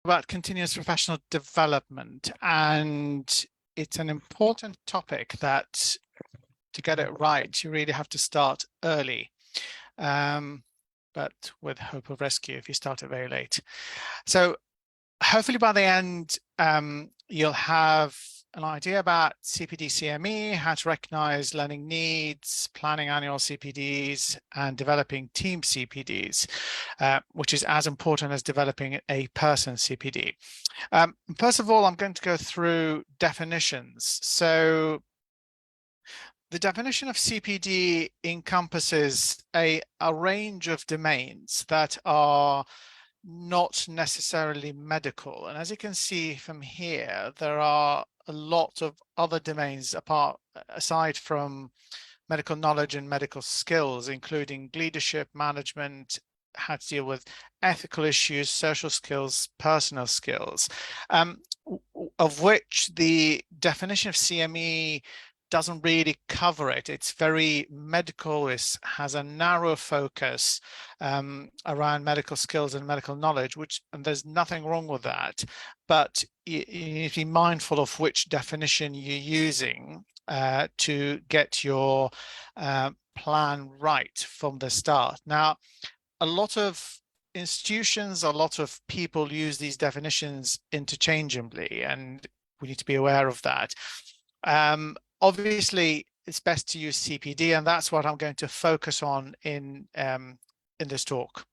about continuous professional development, and it's an important topic that to get it right, you really have to start early, but with hope of rescue if you start it very late. So hopefully by the end, you'll have an idea about CPD CME, how to recognize learning needs, planning annual CPDs, and developing team CPDs, which is as important as developing a person CPD. First of all, I'm going to go through definitions. So the definition of CPD encompasses a range of domains that are not necessarily medical. And as you can see from here, there are a lot of other domains aside from medical knowledge and medical skills, including leadership, management, how to deal with ethical issues, social skills, personal skills, of which the definition of CME doesn't really cover it. It's very medical, has a narrow focus around medical skills and medical knowledge, and there's nothing wrong with that. But you need to be mindful of which definition you're using to get your plan right from the start. Now, a lot of institutions, a lot of people use these definitions interchangeably, and we need to be aware of that. Obviously, it's best to use CPD, and that's what I'm going to focus on in this talk.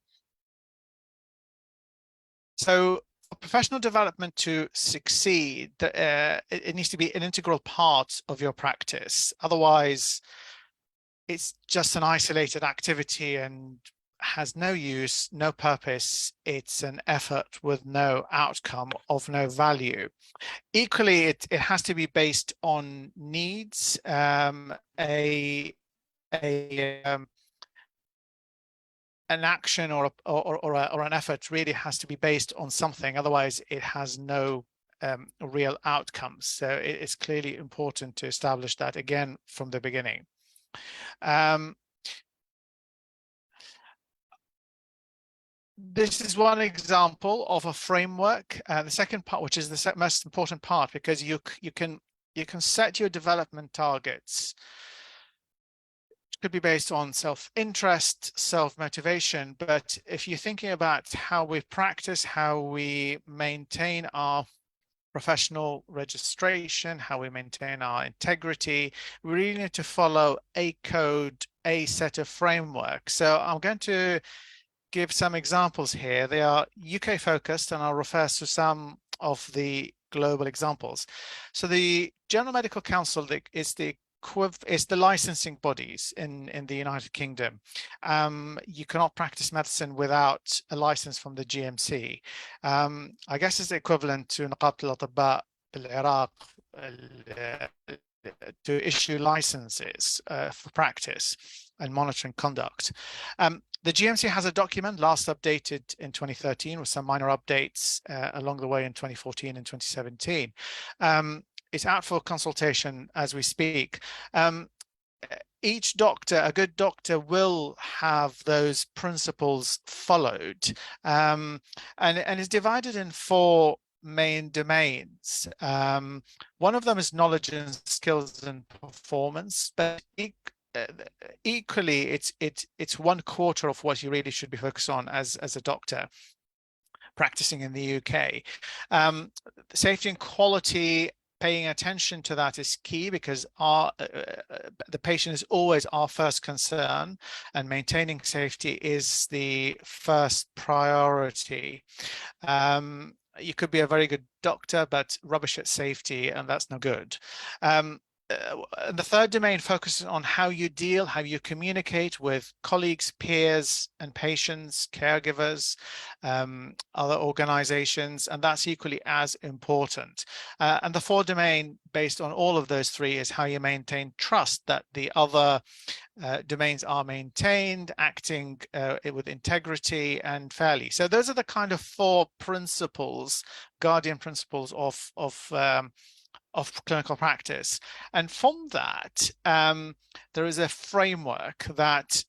So for professional development to succeed, it needs to be an integral part of your practice. Otherwise, it's just an isolated activity and has no use, no purpose. It's an effort with no outcome, of no value. Equally, it has to be based on needs. An action or an effort really has to be based on something. Otherwise, it has no real outcomes. So it's clearly important to establish that again from the beginning. This is one example of a framework. The second part, which is the most important part, because you can set your development targets. It could be based on self-interest, self-motivation, but if you're thinking about how we practice, how we maintain our professional registration, how we maintain our integrity, we really need to follow a code, a set of framework. So I'm going to give some examples here. They are UK focused, and I'll refer to some of the global examples. So the General Medical Council is the licensing bodies in the United Kingdom. You cannot practice medicine without a license from the GMC. I guess it's equivalent to نقابة الأطباء بالعراق to issue licenses for practice and monitoring conduct. The GMC has a document last updated in 2013 with some minor updates along the way in 2014 and 2017. It's out for consultation as we speak. Each doctor, a good doctor, will have those principles followed, and is divided in 4 main domains. One of them is knowledge and skills and performance, but equally, it's 1/4 of what you really should be focused on as a doctor practicing in the UK. Safety and quality, paying attention to that is key, because the patient is always our first concern, and maintaining safety is the first priority. You could be a very good doctor, but rubbish at safety, and that's no good. The third domain focuses on how you deal, how you communicate with colleagues, peers, and patients, caregivers, other organizations, and that's equally as important. And the fourth domain, based on all of those 3, is how you maintain trust that the other domains are maintained, acting with integrity and fairly. So those are the kind of 4 principles, guardian principles of clinical practice. And from that, there is a framework that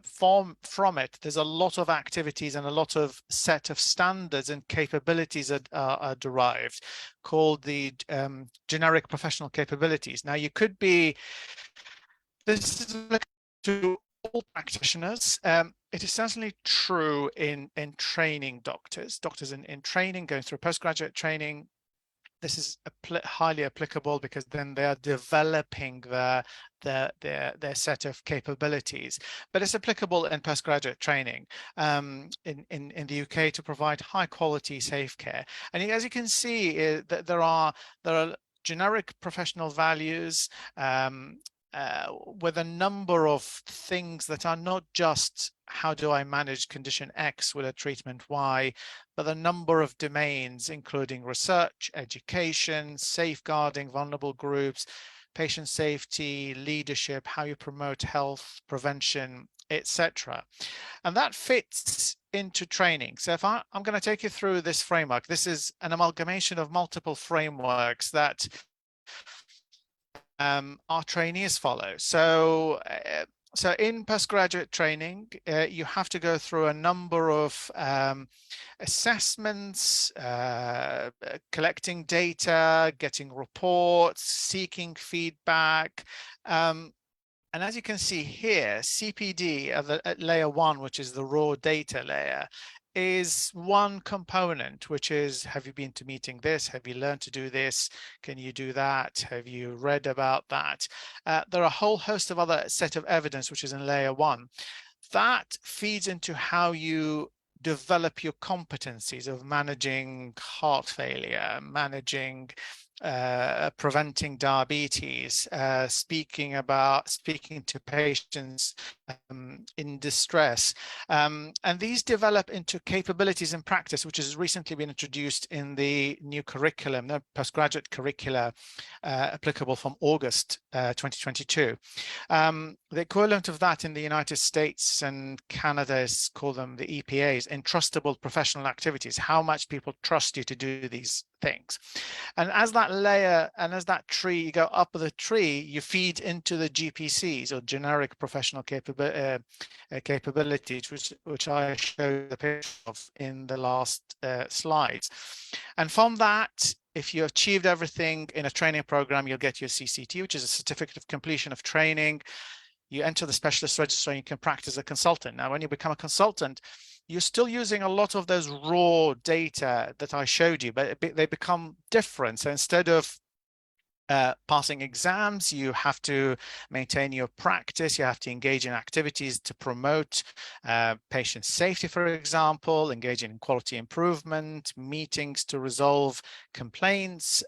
from it, there's a lot of activities and a lot of set of standards and capabilities that are derived, called the generic professional capabilities. Now, you could be, this is to all practitioners. It is certainly true in training doctors in training, going through postgraduate training. This is highly applicable because then they are developing their set of capabilities. But it's applicable in postgraduate training in the UK to provide high quality safe care. And as you can see, that there are generic professional values with a number of things that are not just how do I manage condition X with a treatment Y, but a number of domains, including research, education, safeguarding vulnerable groups, patient safety, leadership, how you promote health, prevention, etc. And that fits into training. So if I'm going to take you through this framework, this is an amalgamation of multiple frameworks that our trainees follow. So in postgraduate training, you have to go through a number of assessments, collecting data, getting reports, seeking feedback. And as you can see here, CPD at layer 1, which is the raw data layer, is one component, which is, have you been to meeting this? Have you learned to do this? Can you do that? Have you read about that? There are a whole host of other set of evidence, which is in layer 1. That feeds into how you develop your competencies of managing heart failure, managing preventing diabetes, speaking to patients in distress. And these develop into capabilities in practice, which has recently been introduced in the new curriculum, the postgraduate curricula applicable from August 2022. The equivalent of that in the United States and Canada is called them the EPAs, entrustable professional activities, how much people trust you to do these things. And as that layer and as that tree, you go up the tree, you feed into the GPCs, or generic professional capabilities, which I showed the picture of in the last slides. And from that, if you achieved everything in a training program, you'll get your CCT, which is a certificate of completion of training. You enter the specialist register and you can practice as a consultant. Now, when you become a consultant, you're still using a lot of those raw data that I showed you, but they become different. So instead of passing exams, you have to maintain your practice, you have to engage in activities to promote patient safety, for example, engage in quality improvement, meetings to resolve complaints,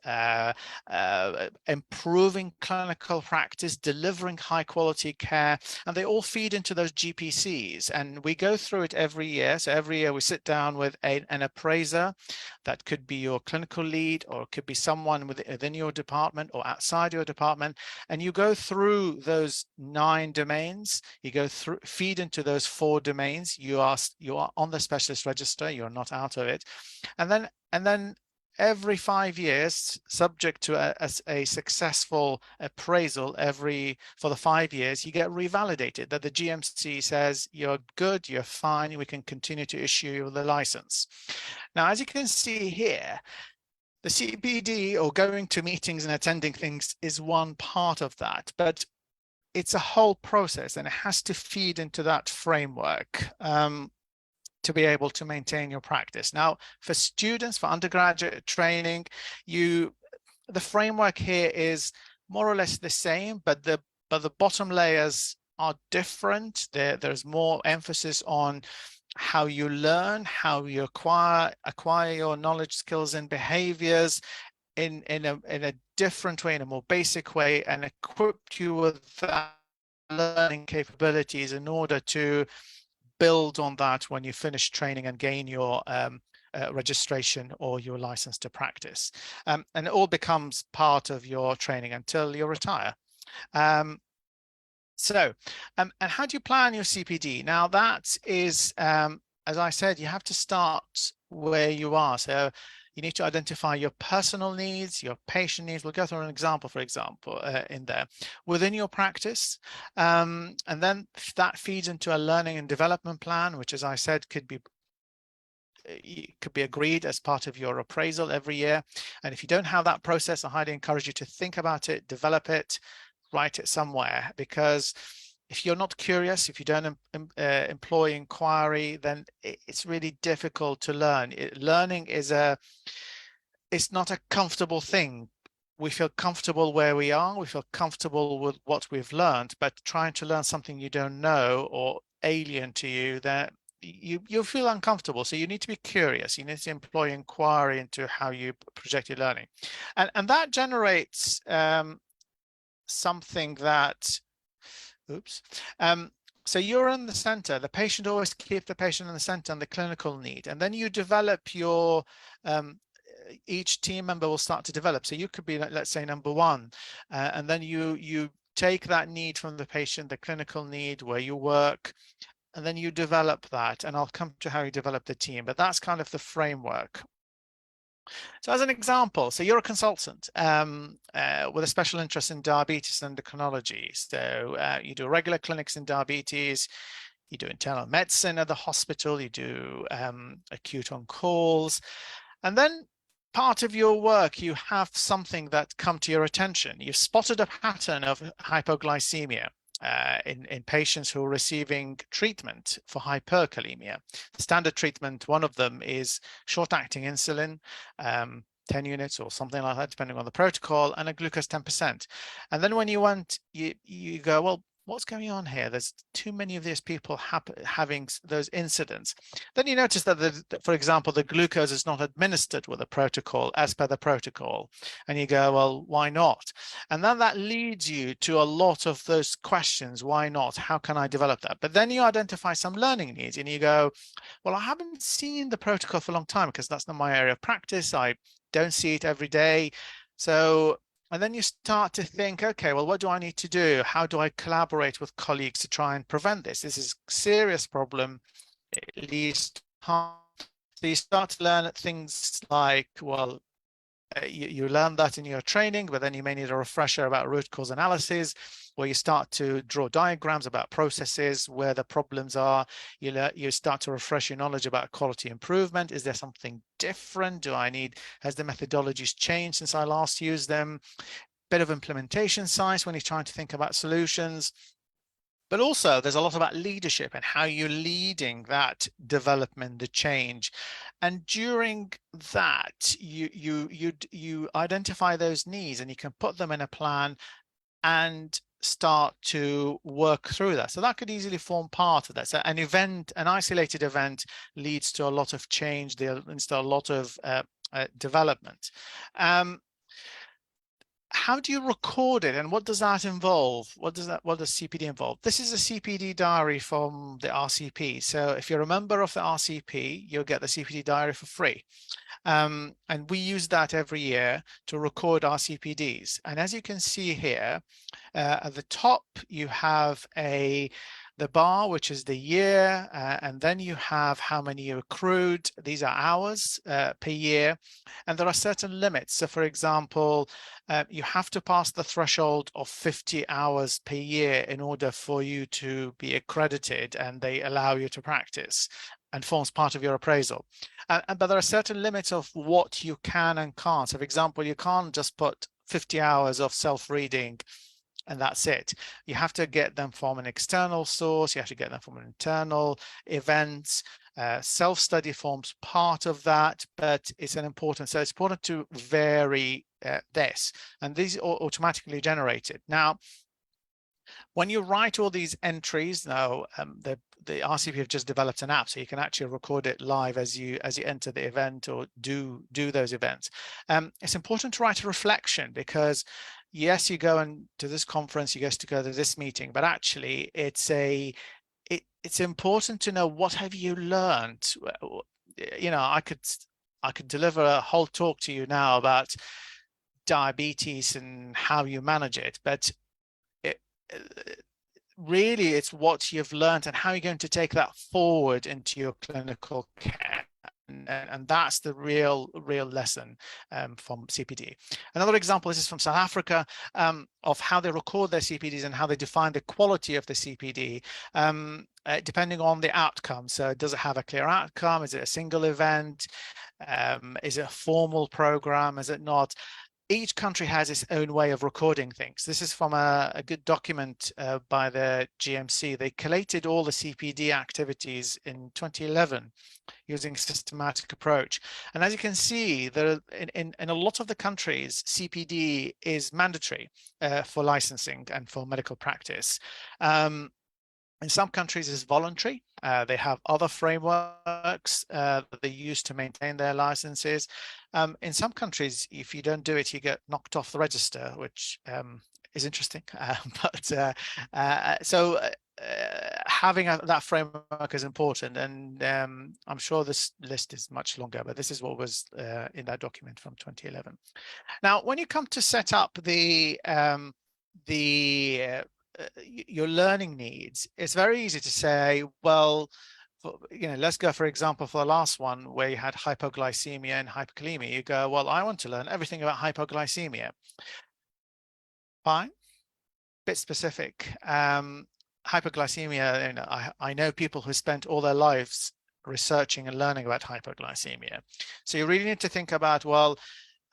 improving clinical practice, delivering high quality care, and they all feed into those GPCs. And we go through it every year. So every year we sit down with an appraiser. That could be your clinical lead, or it could be someone within your department or outside your department, and you go through those 9 domains. You go through, feed into those 4 domains. You are on the specialist register. You're not out of it, and then every 5 years, subject to a successful appraisal, for the 5 years, you get revalidated, that the GMC says you're good, you're fine, we can continue to issue you the license. Now, as you can see here, the CPD, or going to meetings and attending things, is one part of that, but it's a whole process, and it has to feed into that framework to be able to maintain your practice. Now, for students, for undergraduate training, the framework here is more or less the same, but the bottom layers are different. There's more emphasis on how you learn, how you acquire your knowledge, skills, and behaviors in a different way, in a more basic way, and equip you with that learning capabilities in order to build on that when you finish training and gain your registration or your license to practice. And it all becomes part of your training until you retire. And how do you plan your CPD? Now, that is, as I said, you have to start where you are. So You need to identify your personal needs, your patient needs. We'll go through an example, for example, in there within your practice. And then that feeds into a learning and development plan, which, as I said, could be agreed as part of your appraisal every year. And if you don't have that process, I highly encourage you to think about it, develop it, write it somewhere, because if you're not curious, if you don't employ inquiry, then it's really difficult to learn. Learning it's not a comfortable thing. We feel comfortable where we are, we feel comfortable with what we've learned, but trying to learn something you don't know or alien to you, that you feel uncomfortable. So you need to be curious. You need to employ inquiry into how you project your learning. And that generates something that, oops. So you're in the center. The patient, always keep the patient in the center and the clinical need. And then you develop your, each team member will start to develop. So you could be, let's say, number one, and then you take that need from the patient, the clinical need, where you work, and then you develop that. And I'll come to how you develop the team, but that's kind of the framework. So as an example, so you're a consultant with a special interest in diabetes and endocrinology. So you do regular clinics in diabetes, you do internal medicine at the hospital, you do acute on calls, and then part of your work, you have something that come to your attention. You've spotted a pattern of hypoglycemia in patients who are receiving treatment for hyperkalemia. The standard treatment, one of them is short-acting insulin, 10 units or something like that, depending on the protocol, and a glucose 10%. And then when you you go, well, what's going on here? There's too many of these people having those incidents. Then you notice that, for example, the glucose is not administered with a protocol as per the protocol. And you go, well, why not? And then that leads you to a lot of those questions. Why not? How can I develop that? But then you identify some learning needs and you go, well, I haven't seen the protocol for a long time because that's not my area of practice. I don't see it every day. So, and then you start to think, okay, well, what do I need to do? How do I collaborate with colleagues to try and prevent this? This is a serious problem. It leads to harm. So you start to learn things like, well, you learn that in your training, but then you may need a refresher about root cause analysis, where you start to draw diagrams about processes, where the problems are. You start to refresh your knowledge about quality improvement. Is there something different? Has the methodologies changed since I last used them? Bit of implementation science when you're trying to think about solutions. But also there's a lot about leadership and how you're leading that development, the change. And during that, you identify those needs and you can put them in a plan and start to work through that. So that could easily form part of that. So an isolated event leads to a lot of change, leads to a lot of development. How do you record it and what does that involve? What does CPD involve? This is a CPD diary from the RCP. So if you're a member of the RCP, you'll get the CPD diary for free. And we use that every year to record our CPDs. And as you can see here, at the top, you have the bar, which is the year, and then you have how many you accrued. These are hours per year, and there are certain limits. So for example, you have to pass the threshold of 50 hours per year in order for you to be accredited, and they allow you to practice and forms part of your appraisal. But there are certain limits of what you can and can't. So for example, you can't just put 50 hours of self-reading and that's it. You have to get them from an external source. You have to get them from an internal event. Self-study forms part of that, but it's so it's important to vary this, and these are automatically generated. Now, when you write all these entries, now the RCP have just developed an app, so you can actually record it live as you enter the event or do those events. It's important to write a reflection because yes, you go to this conference, you get to go to this meeting, but actually it's important to know what have you learned. You know, I could deliver a whole talk to you now about diabetes and how you manage it, but really it's what you've learned and how you're going to take that forward into your clinical care. and that's the real lesson from CPD. Another example, this is from South Africa, of how they record their CPDs and how they define the quality of the CPD, depending on the outcome. So does it have a clear outcome? Is it a single event? Is it a formal program? Is it not? Each country has its own way of recording things. This is from a good document by the GMC. They collated all the CPD activities in 2011 using a systematic approach. And as you can see, there in a lot of the countries, CPD is mandatory for licensing and for medical practice. In some countries, it's voluntary. They have other frameworks that they use to maintain their licenses. In some countries, if you don't do it, you get knocked off the register, which is interesting. Having that framework is important. And I'm sure this list is much longer, but this is what was in that document from 2011. Now, when you come to set up your learning needs, it's very easy to say, well, let's go, for example, for the last one where you had hypoglycemia and hyperkalemia. You go, well, I want to learn everything about hypoglycemia. Fine, bit specific. Hypoglycemia, I know people who spent all their lives researching and learning about hypoglycemia. So you really need to think about, well,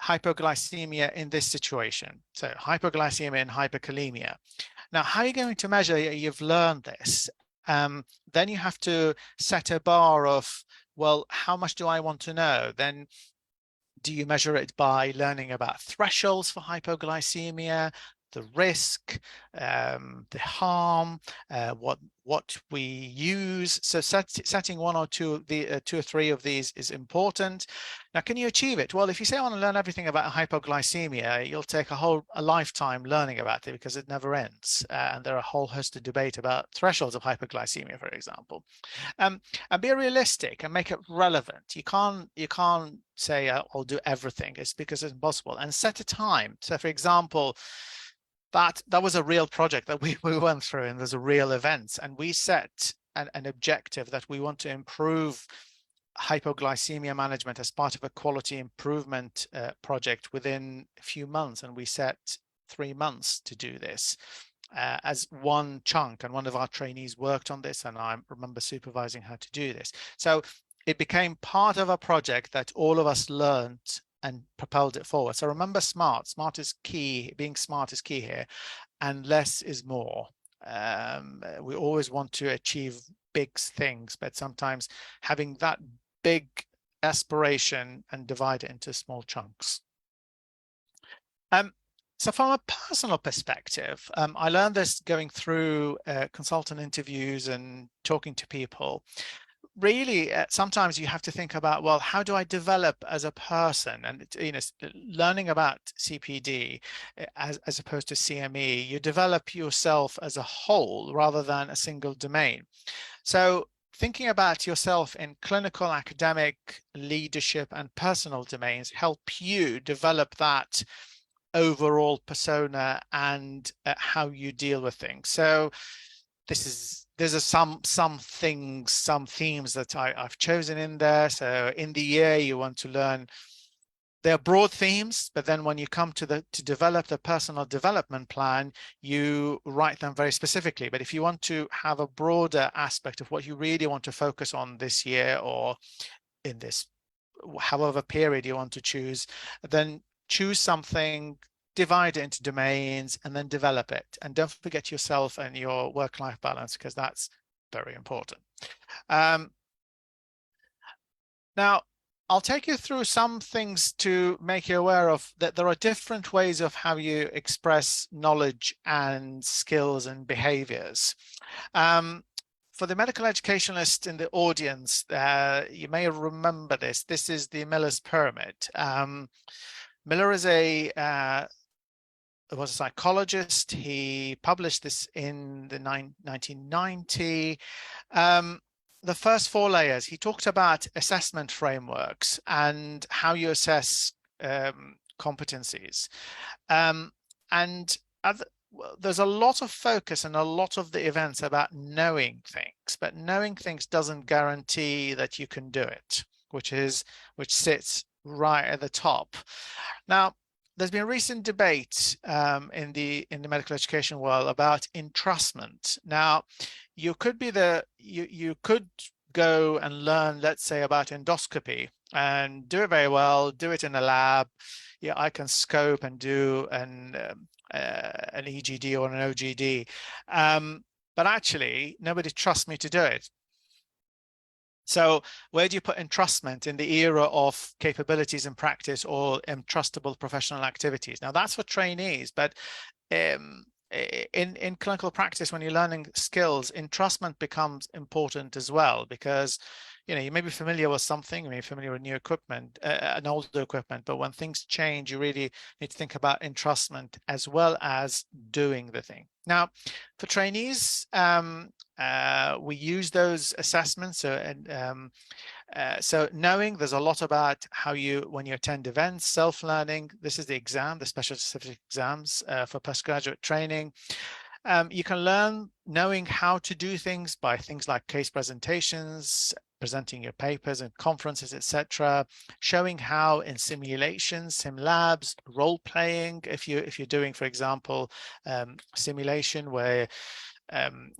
hypoglycemia in this situation. So hypoglycemia and hyperkalemia. Now, how are you going to measure you've learned this? Then you have to set a bar of, well, how much do I want to know? Then do you measure it by learning about thresholds for hypoglycemia, the risk, the harm, what we use? So setting one or two or three of these is important. Now, can you achieve it? Well, if you say I want to learn everything about hypoglycemia, you'll take a lifetime learning about it because it never ends. And there are a whole host of debate about thresholds of hypoglycemia, for example. And be realistic and make it relevant. You can't say I'll do everything. It's because it's impossible. And set a time. So, for example, that was a real project that we went through, and there's a real event, and we set an objective that we want to improve hypoglycemia management as part of a quality improvement project within a few months, and we set 3 months to do this as one chunk, and one of our trainees worked on this, and I remember supervising her to do this. So it became part of a project that all of us learned and propelled it forward. So remember, smart is key. Being smart is key here, and less is more. We always want to achieve big things, but sometimes having that big aspiration and divide it into small chunks. So from a personal perspective, I learned this going through consultant interviews and talking to people. Really, sometimes you have to think about, well, how do I develop as a person? And learning about CPD as opposed to CME, you develop yourself as a whole rather than a single domain. So thinking about yourself in clinical, academic, leadership, and personal domains help you develop that overall persona and how you deal with things. So there's some themes that I've chosen in there. So in the year, you want to learn, they're broad themes, but then when you come to develop the personal development plan, you write them very specifically. But if you want to have a broader aspect of what you really want to focus on this year, or in this however period you want to choose, then choose something, divide it into domains, and then develop it. And don't forget yourself and your work-life balance, because that's very important. Now, I'll take you through some things to make you aware of that there are different ways of how you express knowledge and skills and behaviors. For the medical educationalist in the audience, you may remember this. This is the Miller's Pyramid. Miller was a psychologist. He published this in the 1990. The first 4 layers, he talked about assessment frameworks and how you assess competencies. There's a lot of focus and a lot of the events about knowing things, but knowing things doesn't guarantee that you can do it. which sits right at the top. Now, there's been recent debate in the medical education world about entrustment. Now, you could go and learn, let's say, about endoscopy and do it very well, do it in a lab. Yeah, I can scope and do an EGD or an OGD. But actually, nobody trusts me to do it. So where do you put entrustment in the era of capabilities in practice or entrustable professional activities? Now, that's for trainees, but in clinical practice, when you're learning skills, entrustment becomes important as well, because you may be familiar with something, you may be familiar with new equipment, an older equipment, but when things change, you really need to think about entrustment as well as doing the thing. Now, for trainees, we use those assessments. So knowing there's a lot about how when you attend events, self-learning. This is the exam, the special specific exams for postgraduate training. You can learn knowing how to do things by things like case presentations, presenting your papers and conferences, etc. Showing how in simulations, sim labs, role playing. If you're doing, for example, simulation where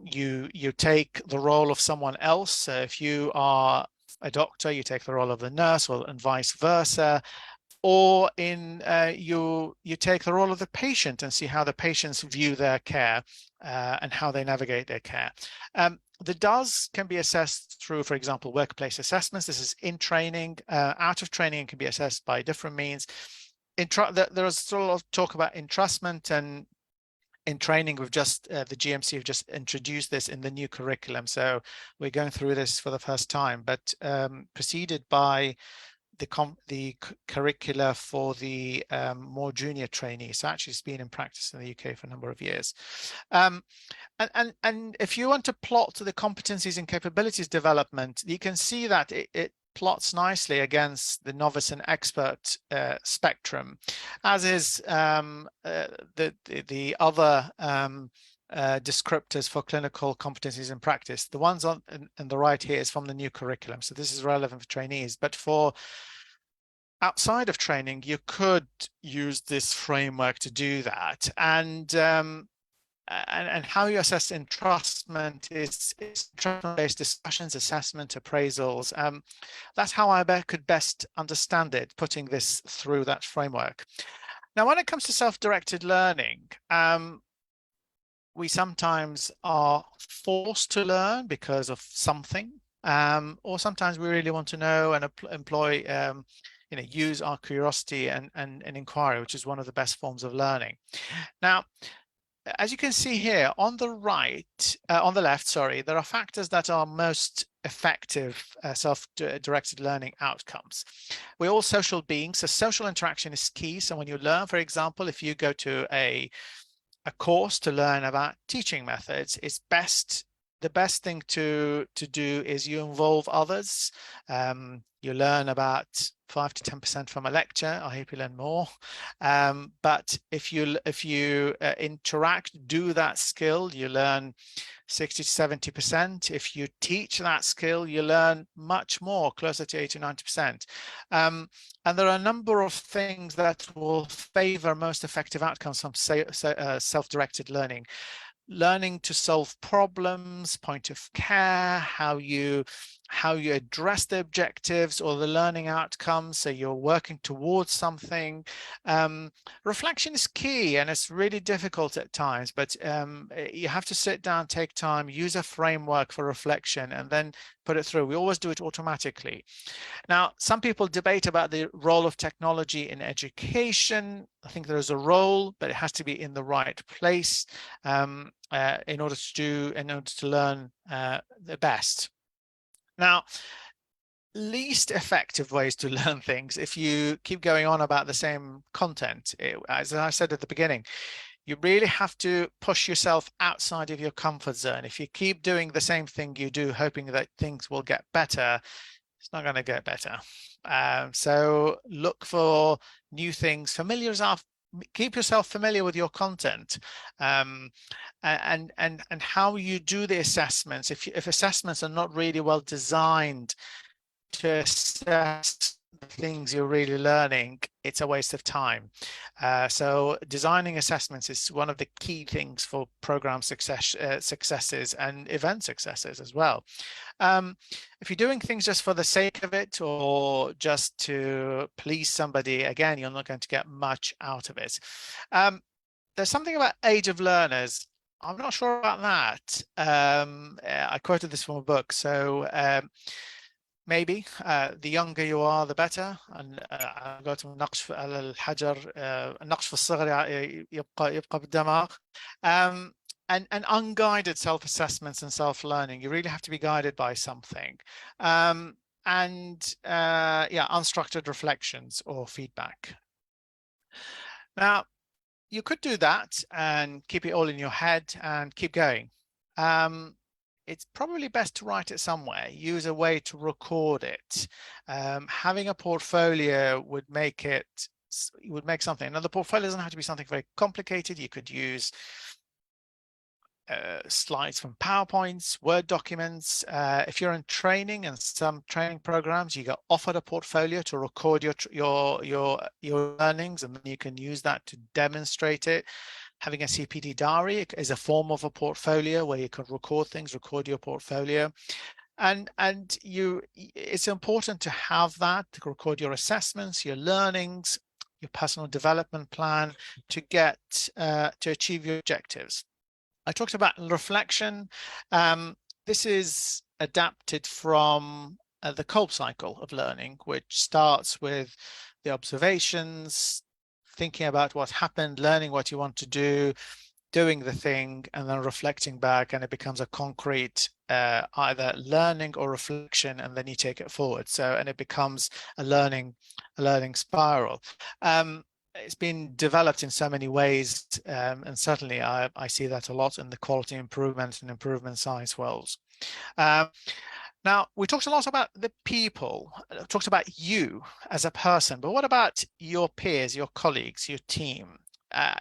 you take the role of someone else. So if you are a doctor, you take the role of the nurse, and vice versa. Or you take the role of the patient and see how the patients view their care and how they navigate their care. The DOS can be assessed through, for example, workplace assessments. This is in training. Out of training can be assessed by different means. There is still a lot of talk about entrustment, and in training, we've just the GMC have just introduced this in the new curriculum. So we're going through this for the first time, but preceded by the curricula for the more junior trainees. So actually it's been in practice in the UK for a number of years. And if you want to plot the competencies and capabilities development, you can see that it plots nicely against the novice and expert spectrum, as is the other descriptors for clinical competencies in practice. The ones on the right here is from the new curriculum, so this is relevant for trainees. But for outside of training, you could use this framework to do that. And how you assess entrustment is entrustment-based discussions, assessment, appraisals. That's how I could best understand it, putting this through that framework. Now, when it comes to self-directed learning, we sometimes are forced to learn because of something, or sometimes we really want to know and employ, use our curiosity and inquiry, which is one of the best forms of learning. Now, as you can see here on the left, sorry, there are factors that are most effective self-directed learning outcomes. We're all social beings, so social interaction is key. So when you learn, for example, if you go to a course to learn about teaching methods, the best thing to do is you involve others. You learn about 5 to 10% from a lecture. I hope you learn more. But if you interact, do that skill, you learn 60 to 70%. If you teach that skill, you learn much more, closer to 80 to 90%. And there are a number of things that will favor most effective outcomes from self-directed learning. Learning to solve problems, point of care, how you address the objectives or the learning outcomes, so you're working towards something. Reflection is key, and it's really difficult at times, but you have to sit down, take time, use a framework for reflection, and then put it through. We always do it automatically. Now, some people debate about the role of technology in education. I think there is a role, but it has to be in the right place in order to learn the best. Now, least effective ways to learn things, if you keep going on about the same content, as I said at the beginning, you really have to push yourself outside of your comfort zone. If you keep doing the same thing you do, hoping that things will get better, it's not going to get better. So look for new things, keep yourself familiar with your content, and how you do the assessments. If assessments are not really well designed, to assess the things you're really learning, it's a waste of time. So designing assessments is one of the key things for program successes and event successes as well. If you're doing things just for the sake of it or just to please somebody, again, you're not going to get much out of it. There's something about age of learners. I'm not sure about that. I quoted this from a book. So maybe the younger you are, the better. And قلت النقش على الحجر النقش في الصغر يبقى بالدماغ. And unguided self-assessments and self-learning, you really have to be guided by something. Yeah, unstructured reflections or feedback. Now, you could do that and keep it all in your head and keep going. It's probably best to write it somewhere, use a way to record it. Having a portfolio would make something. Now, the portfolio doesn't have to be something very complicated. You could use slides from PowerPoints, Word documents. If you're in training and some training programs, you get offered a portfolio to record your learnings, and then you can use that to demonstrate it. Having a CPD diary is a form of a portfolio where you can record things, record your portfolio. And it's important to have that, to record your assessments, your learnings, your personal development plan to achieve your objectives. I talked about reflection. This is adapted from the Kolb cycle of learning, which starts with the observations, thinking about what happened, learning what you want to do, doing the thing, and then reflecting back, and it becomes a concrete either learning or reflection, and then you take it forward. And it becomes a learning spiral. It's been developed in so many ways, and certainly I see that a lot in the quality improvement and improvement science worlds. Now, we talked a lot about the people, talked about you as a person, but what about your peers, your colleagues, your team?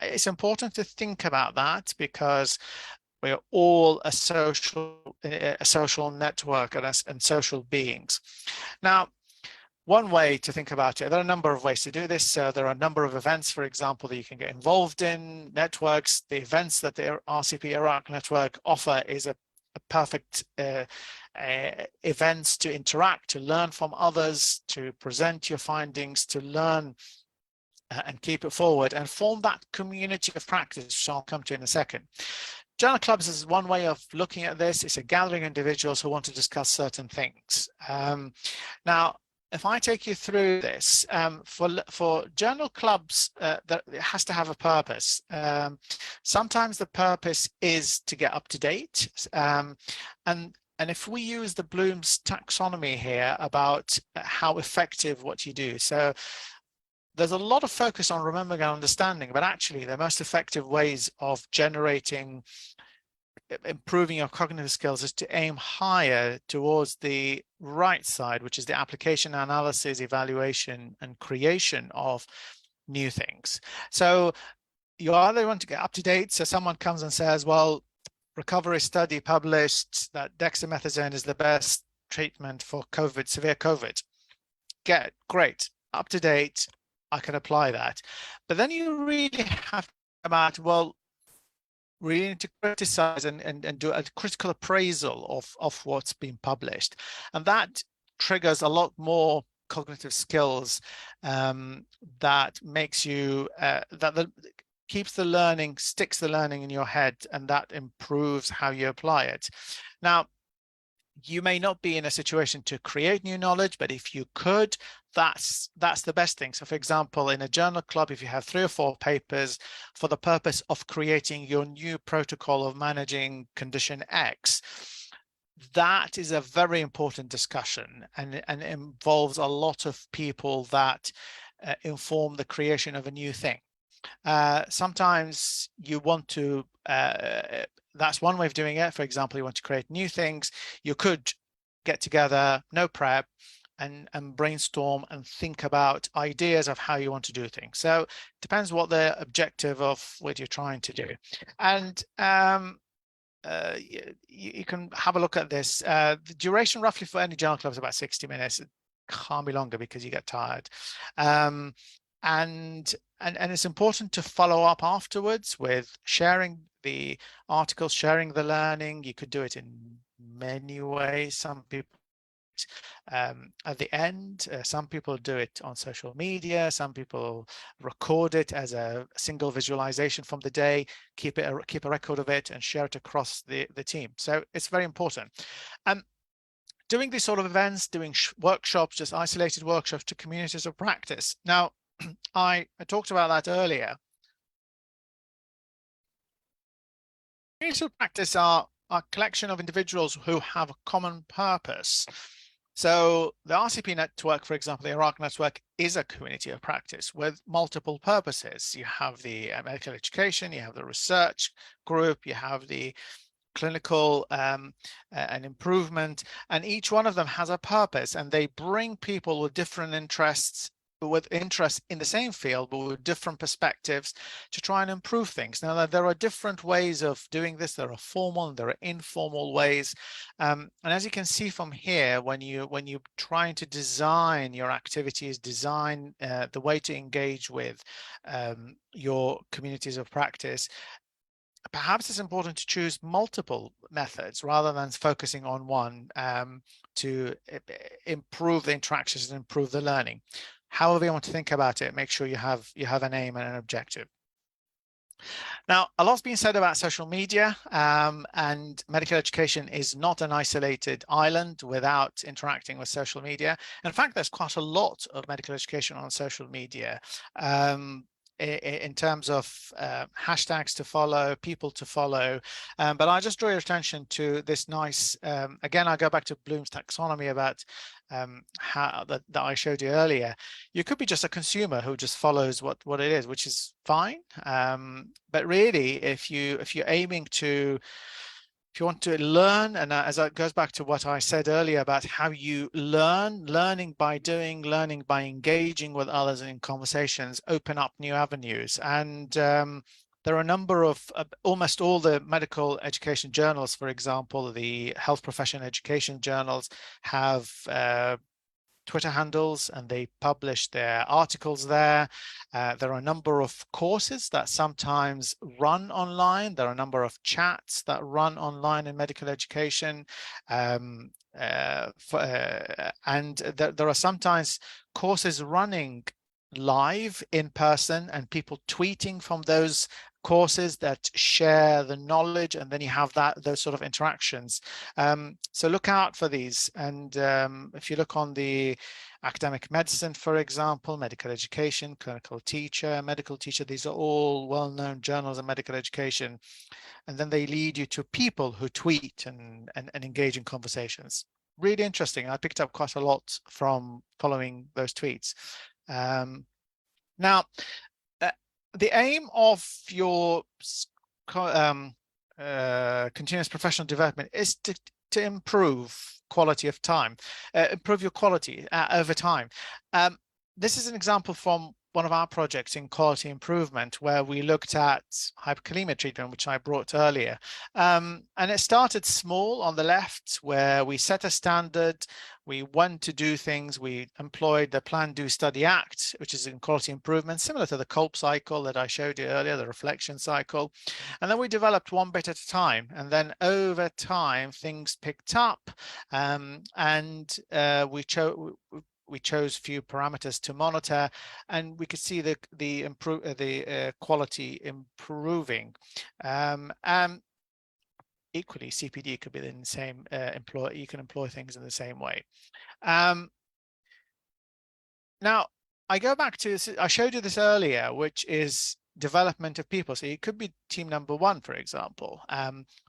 It's important to think about that because we're all a social network and social beings. Now, one way to think about it, there are a number of ways to do this. There are a number of events, for example, that you can get involved in, networks. The events that the RCP Iraq network offer is a perfect events to interact, to learn from others, to present your findings, to learn and keep it forward and form that community of practice, which I'll come to in a second. Journal clubs is one way of looking at this. It's a gathering of individuals who want to discuss certain things. Now, if I take you through this, for journal clubs, that it has to have a purpose. Sometimes the purpose is to get up to date. And if we use the Bloom's taxonomy here about how effective what you do. So there's a lot of focus on remembering and understanding, but actually the most effective ways of improving your cognitive skills is to aim higher towards the right side, which is the application, analysis, evaluation, and creation of new things. So you either want to get up to date. So someone comes and says, well, recovery study published that dexamethasone is the best treatment for COVID, severe COVID. Great, up to date. I can apply that. But then you really have to come out, well, really need to criticize and do a critical appraisal of what's been published. And that triggers a lot more cognitive skills that makes you, keeps the learning, sticks the learning in your head, and that improves how you apply it. Now, you may not be in a situation to create new knowledge, but if you could, that's the best thing. So for example, in a journal club, if you have 3 or 4 papers for the purpose of creating your new protocol of managing condition X, that is a very important discussion and involves a lot of people that inform the creation of a new thing. Sometimes you want to, that's one way of doing it. For example, you want to create new things. You could get together, no prep, and brainstorm and think about ideas of how you want to do things. So it depends what the objective of what you're trying to do. And you can have a look at this. The duration roughly for any journal club is about 60 minutes. can't be longer because you get tired. And it's important to follow up afterwards with sharing the articles, sharing the learning. You could do it in many ways. Some people at the end, some people do it on social media, some people record it as a single visualization from the day, keep a record of it and share it across the team. So it's very important. Doing these sort of events, doing workshops, just isolated workshops to communities of practice. Now, I talked about that earlier. Communities of practice are a collection of individuals who have a common purpose. So the RCP network, for example, the Iraq network is a community of practice with multiple purposes. You have the medical education, you have the research group, you have the clinical and improvement, and each one of them has a purpose, and they bring people with different interests, with interest in the same field, but with different perspectives to try and improve things. Now, there are different ways of doing this. There are formal and there are informal ways. And as you can see from here, when you're trying to design your activities, design the way to engage with your communities of practice, perhaps it's important to choose multiple methods rather than focusing on one to improve the interactions and improve the learning. However you want to think about it, make sure you have an aim and an objective. Now, a lot's been said about social media, and medical education is not an isolated island without interacting with social media. In fact, there's quite a lot of medical education on social media. In terms of hashtags to follow, people to follow. But I just draw your attention to this nice, again, I go back to Bloom's taxonomy about how that I showed you earlier. You could be just a consumer who just follows what it is, which is fine. But really, if you're aiming to, if you want to learn, and as it goes back to what I said earlier about how you learning by doing, learning by engaging with others in conversations, open up new avenues. And there are a number of, almost all the medical education journals, for example, the health profession education journals have Twitter handles, and they publish their articles there. There are a number of courses that sometimes run online. There are a number of chats that run online in medical education. And there are sometimes courses running live in person and people tweeting from those courses that share the knowledge, and then you have those sort of interactions. So look out for these. And if you look on the academic medicine, for example, medical education, clinical teacher, medical teacher, these are all well-known journals in medical education. And then they lead you to people who tweet and engage in conversations. Really interesting. I picked up quite a lot from following those tweets. Now, the aim of your continuous professional development is to improve quality of time, improve your quality over time. This is an example from one of our projects in quality improvement, where we looked at hyperkalemia treatment, which I brought earlier. And it started small on the left, where we set a standard, we went to do things, we employed the Plan, Do, Study, Act, which is in quality improvement, similar to the COLP cycle that I showed you earlier, the reflection cycle. And then we developed one bit at a time. And then over time, things picked up, and we chose few parameters to monitor, and we could see the quality improving. Equally, CPD could be in the same you can employ things in the same way. Now, I go back to, I showed you this earlier, which is development of people. So you could be team number one, for example,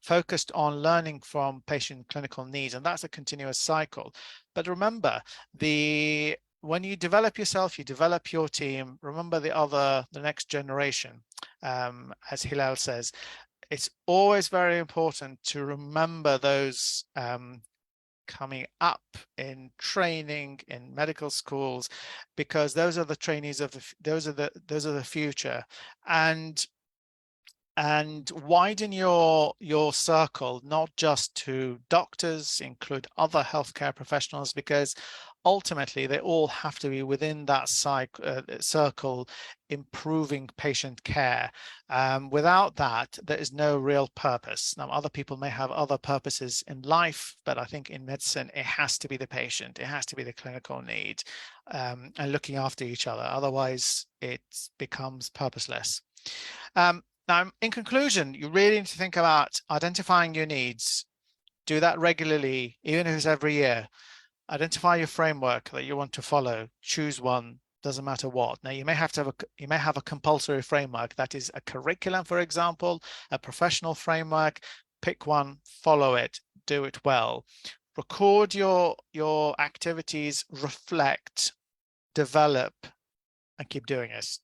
focused on learning from patient clinical needs, and that's a continuous cycle. But remember, when you develop yourself, you develop your team, remember the next generation, as Hilal says. It's always very important to remember those coming up in training in medical schools, because those are the trainees of those are the future. And widen your circle, not just to doctors, include other healthcare professionals, because ultimately they all have to be within that circle, improving patient care. Without that, there is no real purpose. Now, other people may have other purposes in life, but I think in medicine, it has to be the patient, it has to be the clinical need, and looking after each other. Otherwise, it becomes purposeless. Now, in conclusion, you really need to think about identifying your needs. Do that regularly, even if it's every year. Identify your framework that you want to follow. Choose one, doesn't matter what. Now, you may have a compulsory framework that is a curriculum, for example, a professional framework. Pick one, follow it, do it well. Record your activities, reflect, develop, and keep doing it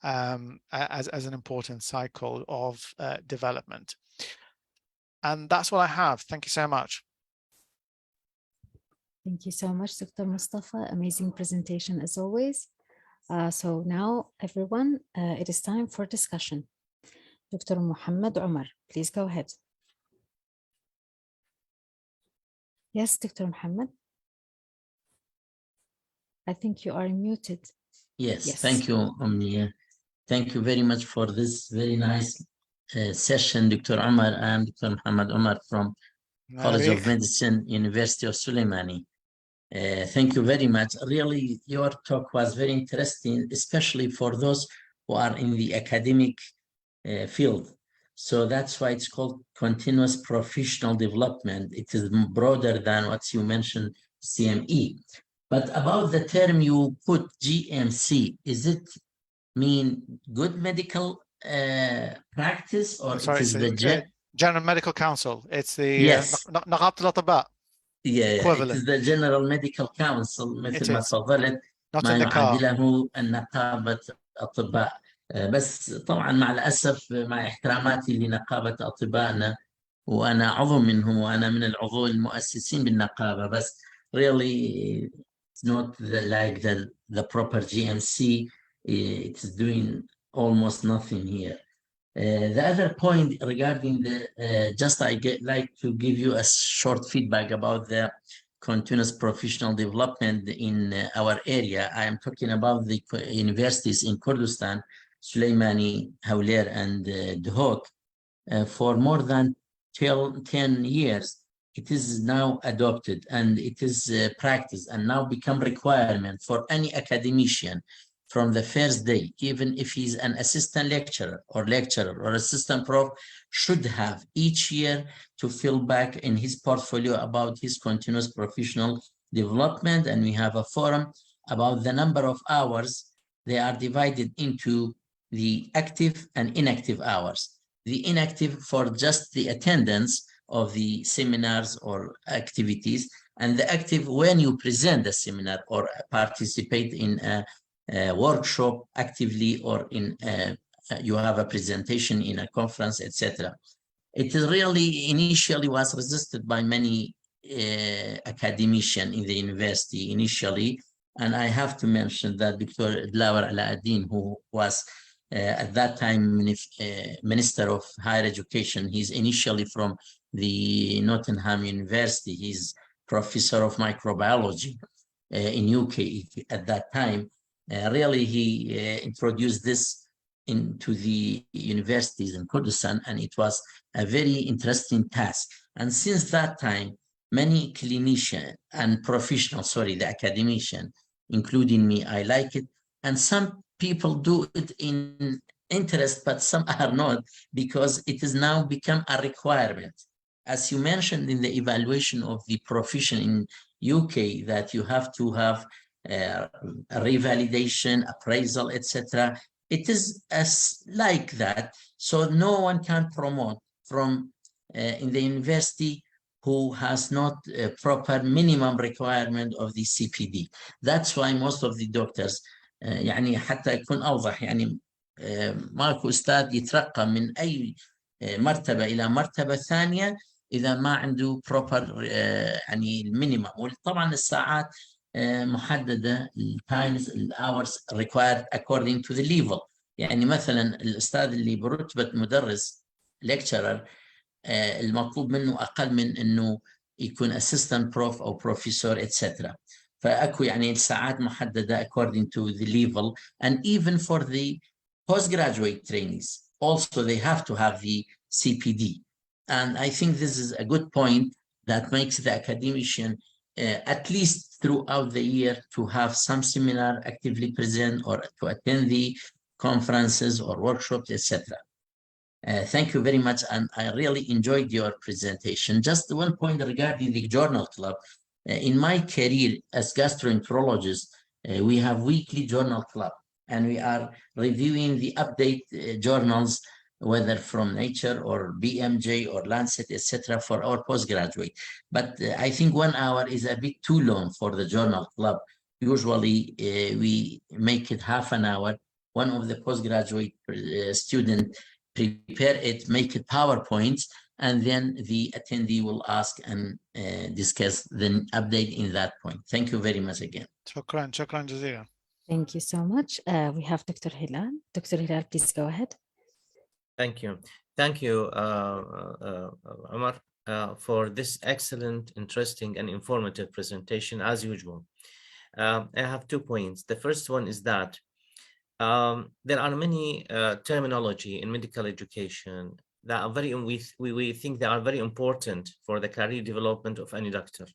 as an important cycle of development. And that's what I have. Thank you so much. Thank you so much, Dr. Mustafa. Amazing presentation as always. So now, everyone, it is time for discussion. Dr. Muhammad Omar, please go ahead. Yes, Dr. Muhammad. I think you are muted. Yes. Thank you, Omnia. Thank you very much for this very nice session, Dr. Omar. I am Dr. Muhammad Omar from College of Medicine, University of Suleimani. Thank you very much. Really, your talk was very interesting, especially for those who are in the academic field. So that's why it's called continuous professional development. It is broader than what you mentioned, CME. But about the term you put, GMC, is it mean good medical practice, or sorry, it is the General Medical Council? It's the yes. نقابة الأطباء. It is the General Medical Council مثل ما تفضلت ما يعادله النقابة أطباء. بس طبعا مع الأسف مع احتراماتي لنقابة أطبائنا وأنا عضو منهم وأنا من العضو المؤسسين بالنقابة بس really it's not like the proper GMC. It's doing almost nothing here. The other point regarding the like to give you a short feedback about the continuous professional development in our area. I am talking about the universities in Kurdistan, Suleimani, Hawler, and Duhok. For more than 10 years, it is now adopted and it is practiced and now become requirement for any academician from the first day, even if he's an assistant lecturer or assistant prof, should have each year to fill back in his portfolio about his continuous professional development. And we have a forum about the number of hours. They are divided into the active and inactive hours. The inactive for just the attendance of the seminars or activities, and the active when you present the seminar or participate in a workshop actively, or in you have a presentation in a conference, etc. It is really initially was resisted by many academicians in the university initially, and I have to mention that Dr. Dlawar Alauddin, who was at that time Minister of Higher Education, he's initially from the Nottingham University. He's Professor of Microbiology in UK at that time. Really, he introduced this into the universities in Kurdistan, and it was a very interesting task. And since that time, many clinicians and professionals, the academician, including me, I like it. And some people do it in interest, but some are not, because it has now become a requirement. As you mentioned in the evaluation of the profession in UK, that you have to have revalidation, appraisal, etc. It is as like that. So no one can promote from in the university who has not a proper minimum requirement of the CPD. That's why most of the doctors يعني حتى يكون أوضح يعني ماكو أستاذ يترقى من أي مرتبة إلى مرتبة ثانية إذا ما عنده proper يعني المينيمم. وطبعا الساعات محددة التايمز الأورز required according to the level. يعني مثلا الأستاذ اللي برتبة مدرس lecturer المطلوب منه أقل من أنه يكون assistant prof أو professor etc. فأكو يعني ساعات محددة according to the level, and even for the postgraduate trainees also they have to have the CPD. And I think this is a good point that makes the academician at least throughout the year to have some seminar actively present or to attend the conferences or workshops, etc. Thank you very much, and I really enjoyed your presentation. Just one point regarding the journal club. In my career as gastroenterologist, we have weekly journal club, and we are reviewing the update journals, whether from Nature or BMJ or Lancet, etc., for our postgraduate. But I think 1 hour is a bit too long for the journal club. Usually, we make it half an hour. One of the postgraduate student prepare it, make it PowerPoints, and then the attendee will ask and discuss the update in that point. Thank you very much again. Shukran jazeelan. Thank you so much. We have Dr. Hilal. Dr. Hilal, please go ahead. Thank you. Thank you, Omar, for this excellent, interesting, and informative presentation, as usual. I have 2 points. The first one is that there are many terminology in medical education that are we think they are very important for the career development of any doctor.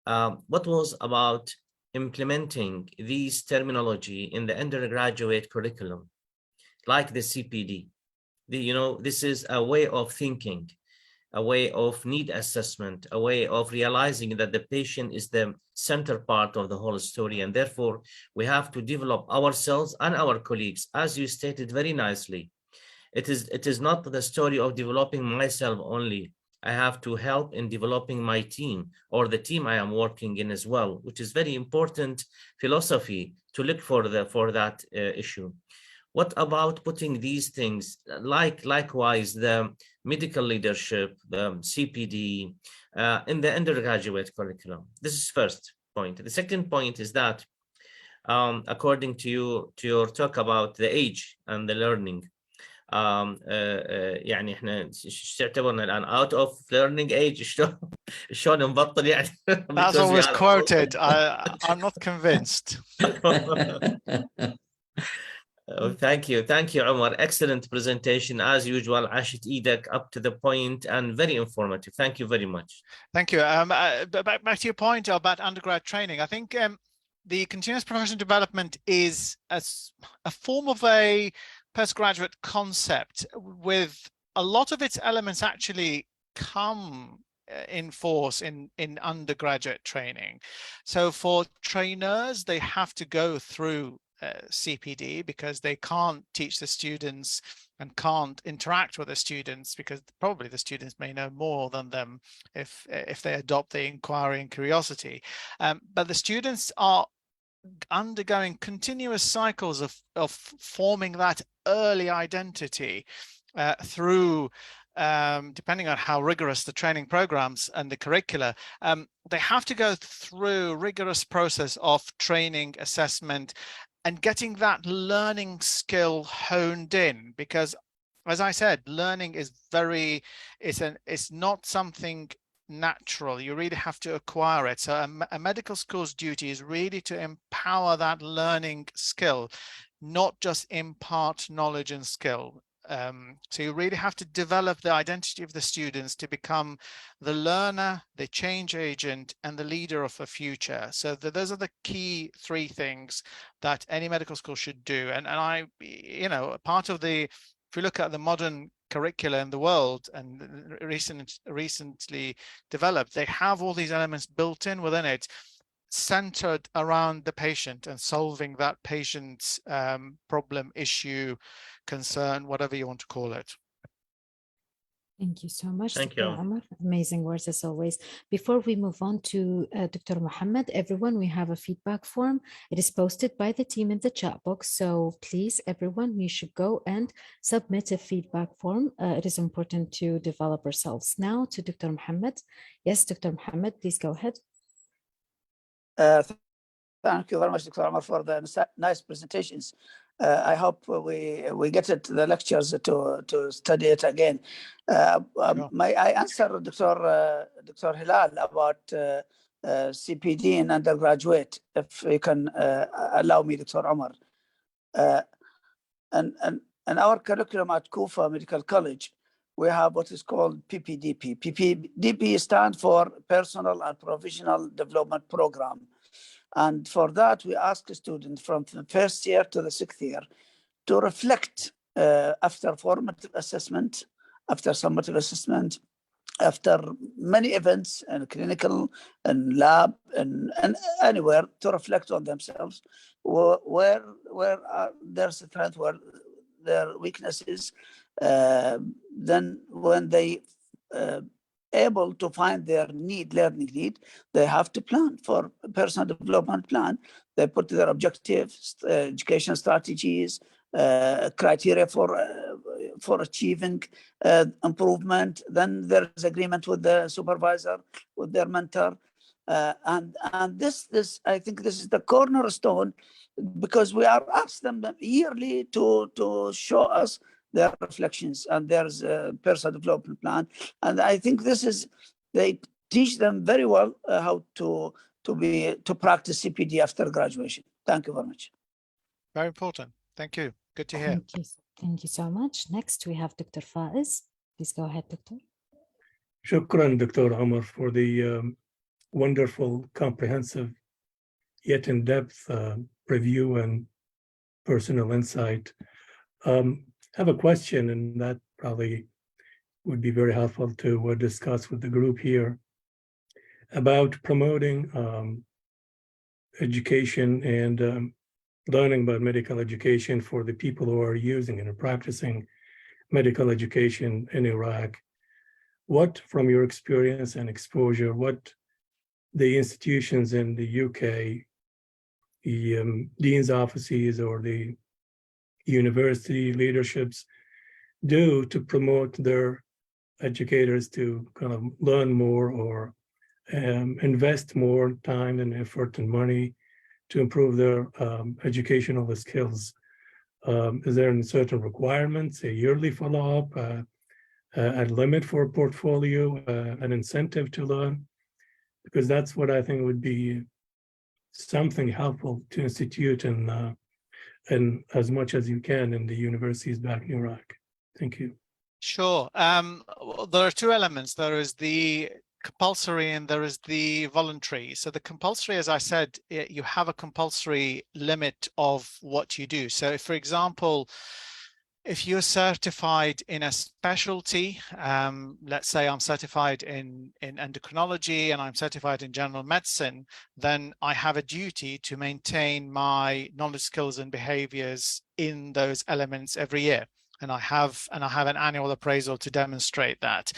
What was about implementing these terminology in the undergraduate curriculum, like the CPD? This is a way of thinking, a way of need assessment, a way of realizing that the patient is the center part of the whole story. And therefore, we have to develop ourselves and our colleagues, as you stated very nicely. It is not the story of developing myself only. I have to help in developing my team or the team I am working in as well, which is very important philosophy to look for that issue. What about putting these things, likewise the medical leadership, the CPD, in the undergraduate curriculum? This is first point. The second point is that, according to your talk about the age and the learning, يعني احنا تعتبرنا الآن out of learning age شلون نبطل يعني. That's always quoted. I'm not convinced. Thank you, Omar. Excellent presentation as usual. عاشت إيدك, up to the point and very informative. Thank you very much. Thank you. Back to your point about undergrad training, I think the continuous professional development is a form of a postgraduate concept, with a lot of its elements actually come in force in undergraduate training. So for trainers, they have to go through CPD because they can't teach the students and can't interact with the students, because probably the students may know more than them if they adopt the inquiry and curiosity. But the students are undergoing continuous cycles of forming that early identity through depending on how rigorous the training programs and the curricula, they have to go through rigorous process of training, assessment, and getting that learning skill honed in. Because as I said, learning is it's not something natural. You really have to acquire it. So a medical school's duty is really to empower that learning skill, not just impart knowledge and skill. So you really have to develop the identity of the students to become the learner, the change agent, and the leader of the future. So those are the key 3 things that any medical school should do. And I, part of the, if you look at the modern curricula in the world and recently developed, they have all these elements built in within it, centered around the patient and solving that patient's problem, issue, concern, whatever you want to call it. Thank you so much, Thank Dr. you. Omar. Amazing words as always. Before we move on to Dr. Muhammad, everyone, we have a feedback form. It is posted by the team in the chat box. So please, everyone, we should go and submit a feedback form. It is important to develop ourselves. Now to Dr. Muhammad. Yes, Dr. Muhammad, please go ahead. Thank you very much, Dr. Omar, for the nice presentations. I hope we get the lectures to study it again. May I answer Dr. Hilal about CPD in undergraduate, if you can allow me, Dr. Omar. And our curriculum at Kufa Medical College, we have what is called PPDP. PPDP stands for Personal and Professional Development Program. And for that, we ask students from the first year to the 6th year to reflect after formative assessment, after summative assessment, after many events and clinical and lab and anywhere, to reflect on themselves, where there's a strength, where their weaknesses. Then when they able to find their learning need, they have to plan for a personal development plan. They put their objectives, education strategies, criteria for achieving improvement. Then there is agreement with the supervisor, with their mentor. And this I think this is the cornerstone, because we are asked them yearly to show us their reflections, and there's a personal development plan. And I think this is, they teach them very well how to practice CPD after graduation. Thank you very much. Very important. Thank you. Good to hear. Thank you so much. Next, we have Dr. Faiz. Please go ahead, Doctor. Shukran, Dr. Omar, for the wonderful, comprehensive, yet in-depth review and personal insight. I have a question, and that probably would be very helpful to discuss with the group here about promoting education and learning about medical education for the people who are using and are practicing medical education in Iraq. What, from your experience and exposure, what the institutions in the UK, the dean's offices or the university leaderships do to promote their educators to kind of learn more or invest more time and effort and money to improve their educational skills? Is there any certain requirements, a yearly follow-up, a limit for a portfolio, an incentive to learn? Because that's what I think would be something helpful to institute and as much as you can in the universities back in Iraq. Thank you. Sure. There are two elements. There is the compulsory and there is the voluntary. So the compulsory, as I said, you have a compulsory limit of what you do. So if, for example, if you're certified in a specialty, let's say I'm certified in endocrinology and I'm certified in general medicine, then I have a duty to maintain my knowledge, skills, and behaviors in those elements every year. And I have an annual appraisal to demonstrate that.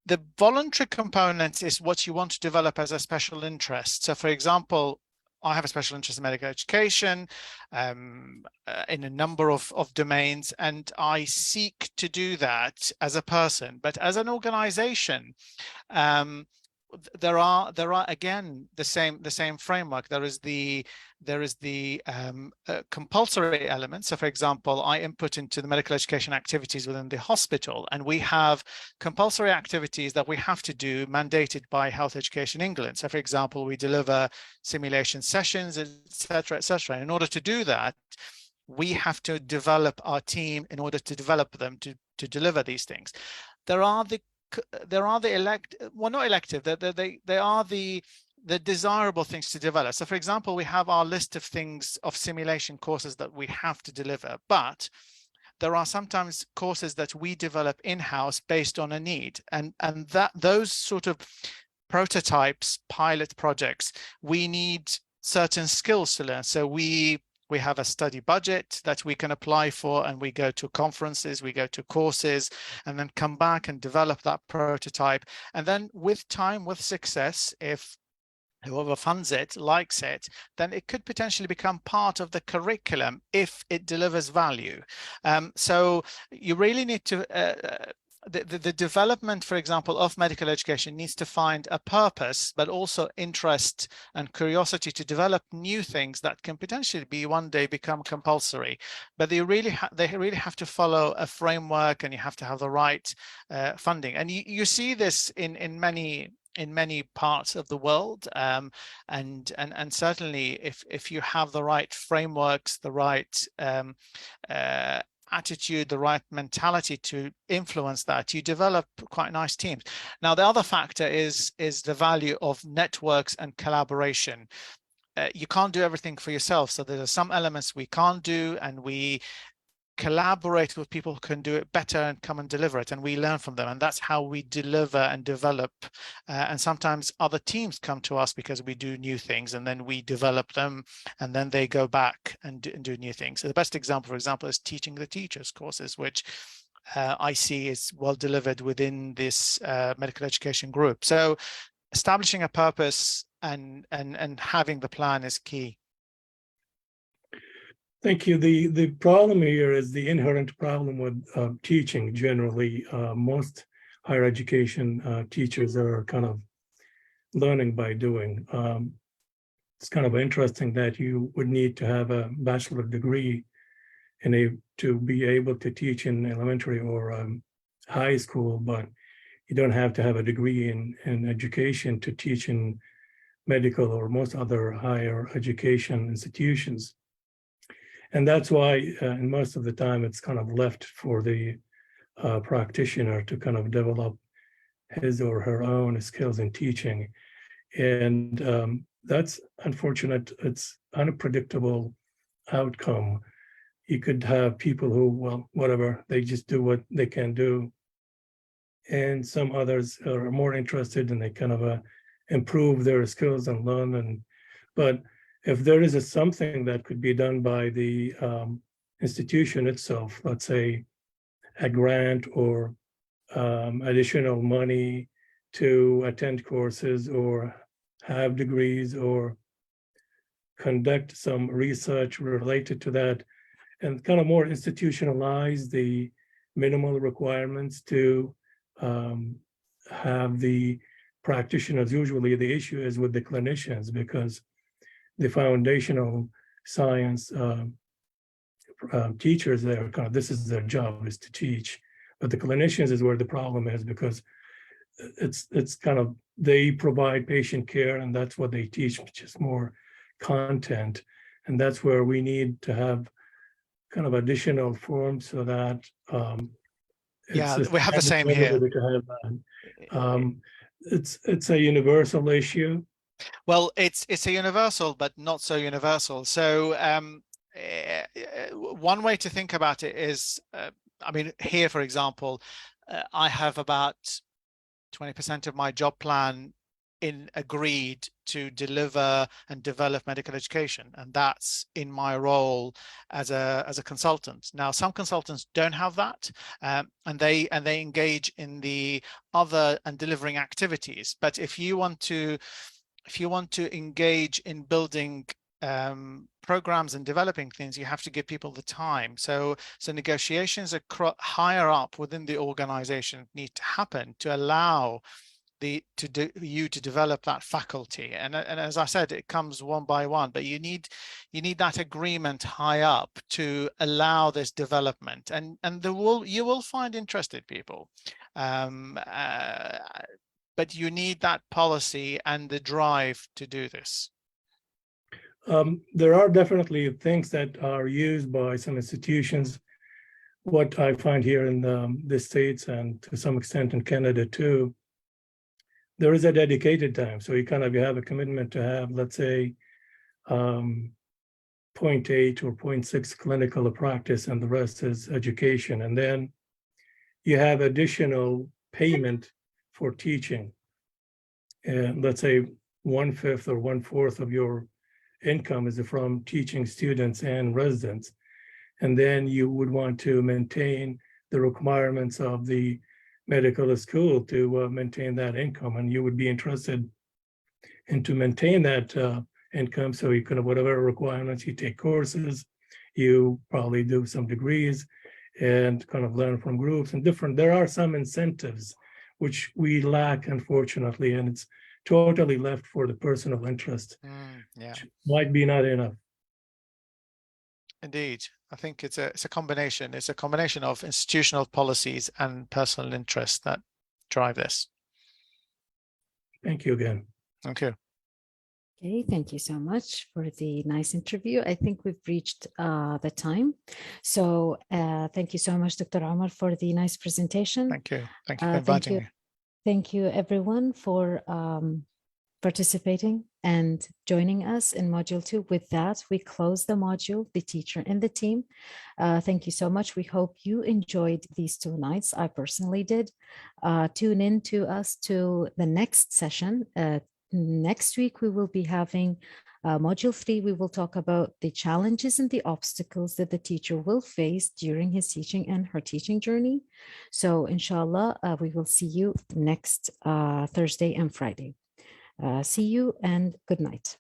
The voluntary component is what you want to develop as a special interest. So, for example, I have a special interest in medical education in a number of domains, and I seek to do that as a person. But as an organization, there are again the same framework. There is the compulsory element. So, for example, I input into the medical education activities within the hospital, and we have compulsory activities that we have to do mandated by Health Education England. So, for example, we deliver simulation sessions, etc., etc. In order to do that, we have to develop our team in order to develop them to deliver these things. They are the desirable things to develop. So, for example, we have our list of things, of simulation courses that we have to deliver, but there are sometimes courses that we develop in-house based on a need, and that those sort of prototypes, pilot projects, we need certain skills to learn. So we have a study budget that we can apply for, and we go to conferences, we go to courses, and then come back and develop that prototype. And then with time, with success, if whoever funds it likes it, then it could potentially become part of the curriculum if it delivers value. So you really need to the development, for example, of medical education needs to find a purpose, but also interest and curiosity to develop new things that can potentially be one day become compulsory. But they really have to follow a framework, and you have to have the right funding. And you see this in many many parts of the world, and certainly if you have the right frameworks, the right attitude, the right mentality to influence that, you develop quite nice teams. Now, the other factor is the value of networks and collaboration. You can't do everything for yourself, so there are some elements we can't do, and we collaborate with people who can do it better and come and deliver it, and we learn from them, and that's how we deliver and develop. And sometimes other teams come to us because we do new things, and then we develop them, and then they go back and do new things. So the best example, for example, is teaching the teachers courses, which I see is well delivered within this medical education group. So establishing a purpose and having the plan is key. Thank you. The problem here is the inherent problem with teaching generally. Most higher education teachers are kind of learning by doing. It's kind of interesting that you would need to have a bachelor degree to be able to teach in elementary or high school, but you don't have to have a degree in education to teach in medical or most other higher education institutions. And that's why in most of the time it's kind of left for the practitioner to kind of develop his or her own skills in teaching. And that's unfortunate. It's unpredictable outcome. You could have people who, well, whatever, they just do what they can do. And some others are more interested and they kind of improve their skills and learn. But if there is something that could be done by the institution itself, let's say a grant or additional money to attend courses or have degrees or conduct some research related to that, and kind of more institutionalize the minimal requirements to have the practitioners. Usually the issue is with the clinicians, because the foundational science teachers, they're kind of, this is their job, is to teach. But the clinicians is where the problem is, because it's kind of, they provide patient care and that's what they teach, which is more content. And that's where we need to have kind of additional forms so that yeah, we have the same here. It's a universal issue. Well, it's a universal, but not so universal. So one way to think about it is, I mean, here, for example, I have about 20% of my job plan agreed to deliver and develop medical education, and that's in my role as a consultant. Now, some consultants don't have that, and they engage in the other and delivering activities. But if you want to engage in building programs and developing things, you have to give people the time. So negotiations higher up within the organization need to happen to allow you to develop that faculty. And as I said, it comes one by one, but you need that agreement high up to allow this development. And you will find interested people. But you need that policy and the drive to do this. There are definitely things that are used by some institutions. What I find here in the States and to some extent in Canada too, there is a dedicated time. So you have a commitment to have, let's say, 0.8 or 0.6 clinical practice, and the rest is education. And then you have additional payment for teaching. And let's say 1/5 or 1/4 of your income is from teaching students and residents. And then you would want to maintain the requirements of the medical school to maintain that income. And you would be interested in to maintain that income. So you can, whatever requirements, you take courses, you probably do some degrees and kind of learn from groups and different. There are some incentives which we lack, unfortunately, and it's totally left for the personal interest. Yeah, might be not enough. Indeed, I think it's a combination. It's a combination of institutional policies and personal interests that drive this. Thank you again. Thank you. Okay, thank you so much for the nice interview. I think we've reached the time. So thank you so much, Dr. Omar, for the nice presentation. Thank you. Thank you for inviting me. Thank you, everyone, for participating and joining us in Module 2. With that, we close the module, the teacher and the team. Thank you so much. We hope you enjoyed these 2 nights. I personally did. Tune in to us to the next session. Next week, we will be having Module 3. We will talk about the challenges and the obstacles that the teacher will face during his teaching and her teaching journey. So inshallah, we will see you next Thursday and Friday. See you and good night.